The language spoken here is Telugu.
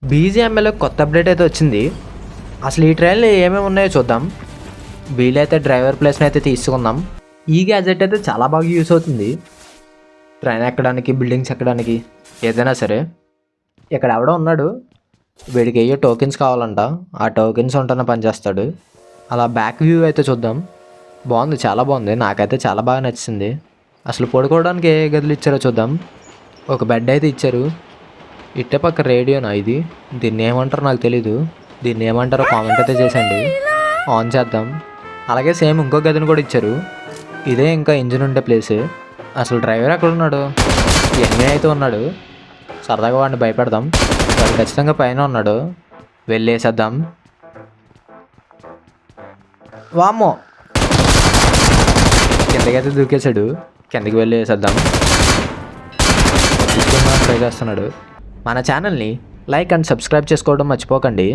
బీజీఎంఐలో కొత్త అప్డేట్ అయితే వచ్చింది. అసలు ఈ ట్రైన్లో ఏమేమి ఉన్నాయో చూద్దాం. వీలైతే డ్రైవర్ ప్లేస్ని అయితే తీసుకుందాం. ఈ గ్యాజెట్ అయితే చాలా బాగా యూస్ అవుతుంది ట్రైన్ ఎక్కడానికి, బిల్డింగ్స్ ఎక్కడానికి, ఏదైనా సరే. ఇక్కడ ఎవడో ఉన్నాడు, వీడికి అయ్యే టోకెన్స్ కావాలంట. ఆ టోకెన్స్ ఉంటేనే పనిచేస్తాడు. అలా బ్యాక్ వ్యూ అయితే చూద్దాం. బాగుంది, చాలా బాగుంది, నాకైతే చాలా బాగా నచ్చింది. అసలు పడుకోవడానికి ఏ గదులు ఇచ్చారో చూద్దాం. ఒక బెడ్ అయితే ఇచ్చారు. ఇట్టే పక్క రేడియోనా ఇది? దీన్ని ఏమంటారో నాకు తెలీదు. దీన్ని ఏమంటారో కామెంట్ అయితే చేసండి, ఆన్ చేద్దాం. అలాగే సేమ్ ఇంకో గదిని కూడా ఇచ్చారు. ఇదే ఇంకా ఇంజిన్ ఉండే ప్లేస్. అసలు డ్రైవర్ ఎక్కడ ఉన్నాడు? ఎన్ని అయితే ఉన్నాడు. సరదాగా వాడిని భయపెడదాం. వాడు ఖచ్చితంగా పైన ఉన్నాడు, వెళ్ళేసేద్దాం. వామ్మో, కిందకైతే దూకేశాడు. కిందకి వెళ్ళి వేసేద్దాం. ట్రై చేస్తున్నాడు. మన ఛానల్ని లైక్ అండ్ సబ్స్క్రైబ్ చేసుకోవడం మర్చిపోకండి.